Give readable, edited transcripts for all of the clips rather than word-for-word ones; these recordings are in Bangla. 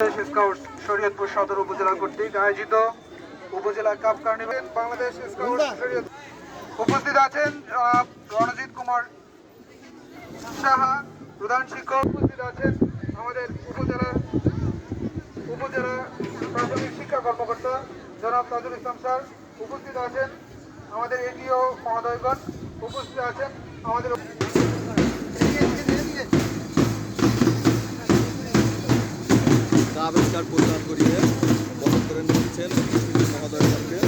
স্কাউট শরীয়তপুর সদর উপজেলা কর্তৃক আয়োজিত উপজেলা কাপ কার্নিভাল বাংলাদেশ স্কাউট শরীয়ত উপস্থিত আছেন রণজিৎ কুমার সাহা প্রধান শিক্ষক। উপস্থিত আছেন আমাদের উপজেলা প্রাথমিক শিক্ষা কর্মকর্তা জনাব তাজুল ইসলাম স্যার। উপস্থিত আছেন আমাদের এটিও মহোদয়গণ। উপস্থিত আছেন আমাদের আবিষ্কার প্রচার করিয়ে বহন করে নিচ্ছেন মহোদয়গণকে।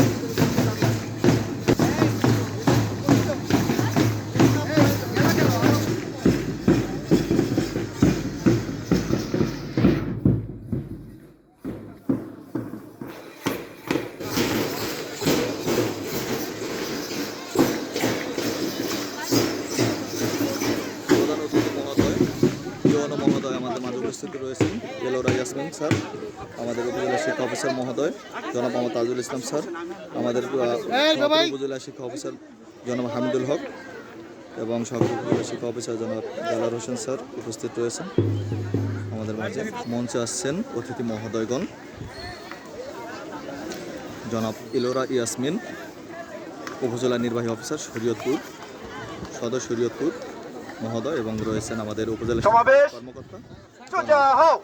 প্রধান অতিথি মহোদয় আমাদের মাঝে উপস্থিত রয়েছেন এলোরা ইয়াসমিন স্যার, আমাদের উপজেলা শিক্ষা অফিসার মহোদয় জনাব মোহাম্মদ তাজুল ইসলাম স্যার, আমাদের উপজেলা শিক্ষা অফিসার জনাব হামিদুল হক এবং সহকারী উপজেলা শিক্ষা অফিসার জনাব জালাল হোসেন স্যার উপস্থিত রয়েছেন আমাদের মাঝে। মঞ্চে আসছেন অতিথি মহোদয়গণ জনাব এলোরা ইয়াসমিন, উপজেলা নির্বাহী অফিসার শরীয়তপুর সদর শরীয়তপুর মহোদয়, এবং রয়েছেন আমাদের উপজেলা কর্মকর্তা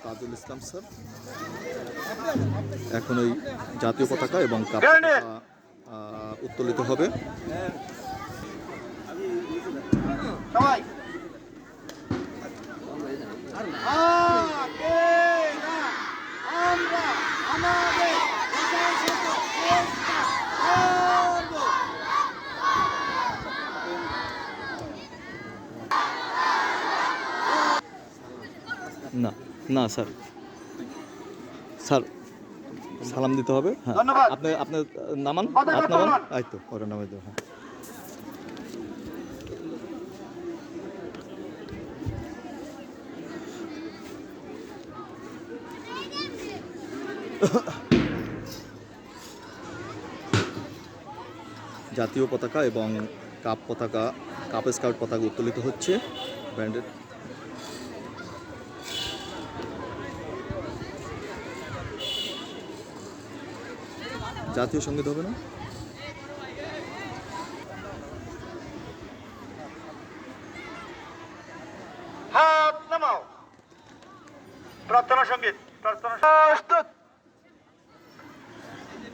তাজুল ইসলাম স্যার। এখন ওই জাতীয় পতাকা এবং কাপ উত্তোলিত হবে। না না স্যার, স্যার সালাম দিতে হবে। হ্যাঁ, আপনি আপনার নামান নামান তো ওরা নামাই দেবো। হ্যাঁ, জাতীয় পতাকা এবং কাপ স্কাউট পতাকা উত্তোলিত হচ্ছে ব্যান্ডের। জাতীয় সঙ্গীত হবে না? হাত নামাও। প্রার্থনা সঙ্গীত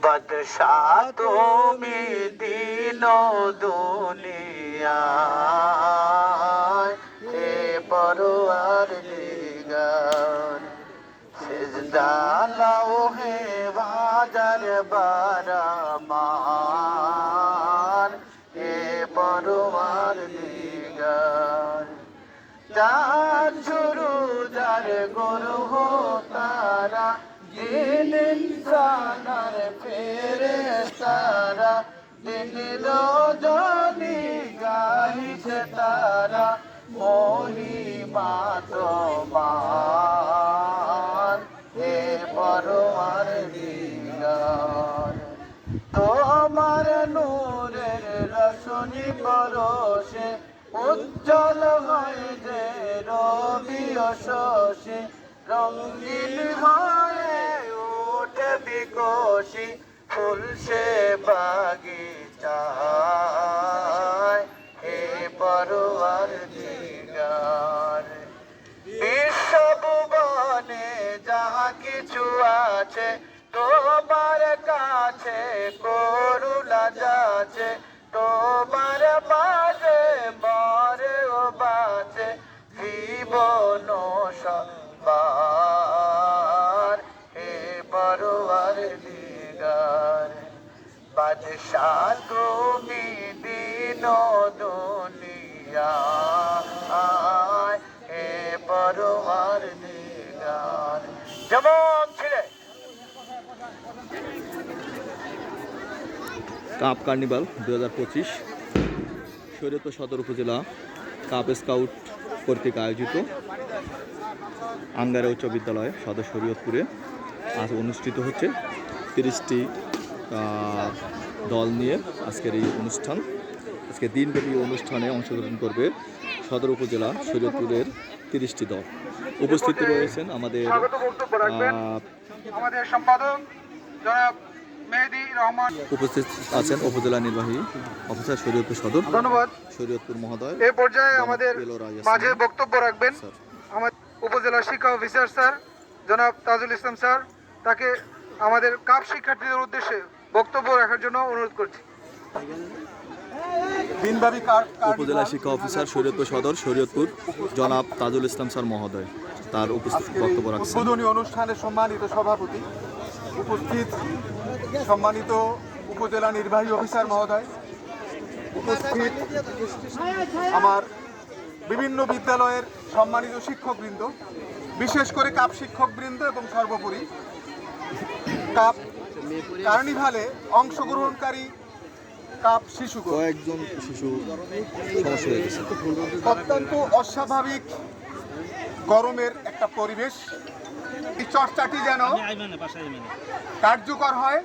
বাদশাহ তুমি দিন দুনিয়ায় হে পরওয়ার দিগার সিজদা লাও হে বাজার বারামান হে পরওয়ার দিগার চাঁদ শুরু যার গ্রহ তারা দিন ইনসানার ফেরেশতারা দিন রজনী গাইছে তারা মহিমা তোমার হে পরওয়ার দিগার তোমার নূরের রশনি পরশে উজ্জ্বল হয় যে রবি শশী রঙিন হয়ে ওঠে বিকশি ফুল সে বাগিচায় হে পরওয়ার দিগার বিশ্বভুবনে যাহা কিছু আছে তোমার কাছে করুণা যাচ্ছে তোমার মাঝে মরে ও বাঁচে জীবন সবার হে পরওয়ার দিগার বাদশাহ তুমি দিন দুনিয়ায় হে পরওয়ার দিগার। যেমন ছিলে কাপ কার্নিভাল 2025 শরীয়তপুর সদর উপজেলা কাপ স্কাউট কর্তৃক আয়োজিত আঙ্গারা উচ্চ বিদ্যালয় সদর শরীয়তপুরে আজ অনুষ্ঠিত হচ্ছে। 30টি দল নিয়ে আজকের এই অনুষ্ঠান। আজকে দিনব্যাপী অনুষ্ঠানে অংশগ্রহণ করবে সদর উপজেলা শরীয়তপুরের 30টি দল। উপস্থিত রয়েছেন আমাদের স্বাগত বক্তব্য রাখবেন আমাদের সম্পাদক জনাব মেহেদি রহমান। উপস্থিত আছেন উপজেলা নির্বাহী অফিসার শরীয়তপুর সদর ধন্যবাদ। শরীয়তপুর মহোদয়। এই পর্যায়ে আমাদের এলোরা ইয়াসমিন মাঝে বক্তব্য রাখবেন স্যার। আমাদের উপজেলা শিক্ষা অফিসার স্যার জনাব তাজুল ইসলাম স্যার। তাকে আমাদের কাপ শিক্ষার্থীদের উদ্দেশ্যে বক্তব্য রাখার জন্য অনুরোধ করছি। দিনব্যাপী উপজেলা শিক্ষা অফিসার শরীয়তপুর সদর শরীয়তপুর জনাব তাজুল ইসলাম স্যার মহোদয় তার উপস্থিত বক্তব্য রাখছেন। উদ্বোধনী অনুষ্ঠানের সম্মানিত সভাপতি, উপস্থিত সম্মানিত উপজেলা নির্বাহী অফিসার মহোদয়, উপস্থিত আমার বিভিন্ন বিদ্যালয়ের সম্মানিত শিক্ষকবৃন্দ, বিশেষ করে কাপ শিক্ষকবৃন্দ এবং সর্বোপরি কাপ কার্নিভালে অংশগ্রহণকারী কাপ শিশুগণ, কয়েকজন শিশু সমস্যা হয়ে গেছে। অত্যন্ত অস্বাভাবিক গরমের একটা পরিবেশ। এই চর্চাটি যেন কার্যকর হয়,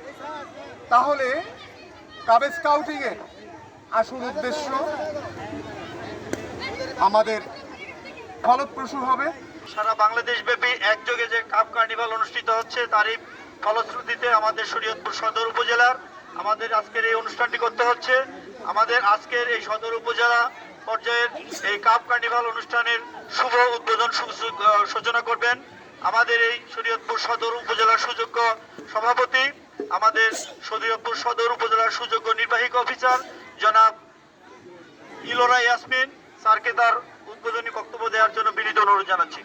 তাহলে কাব স্কাউটিংয়ের আসল উদ্দেশ্য আমাদের ফলপ্রসূ হবে। সারা বাংলাদেশ ব্যাপী একযোগে যে কাপ কার্নিভাল অনুষ্ঠিত হচ্ছে, তারই ফলশ্রুতিতে আমাদের শরীয়তপুর সদর উপজেলার আমাদের আজকের এই অনুষ্ঠানটি করতে হচ্ছে। আমাদের আজকের এই সদর উপজেলা পর্যায়ের এই কাপ কার্নিভাল অনুষ্ঠানের শুভ উদ্বোধন সূচনা করবেন আমাদের এই শরীয়তপুর সদর উপজেলার সুযোগ্য সভাপতি, আমাদের শরীয়তপুর সদর উপজেলার সুযোগ্য নির্বাহী অফিসার জনাব এলোরা ইয়াসমিন স্যারকে তার উদ্বোধনী বক্তব্য দেওয়ার জন্য বিনীত অনুরোধ জানাচ্ছি।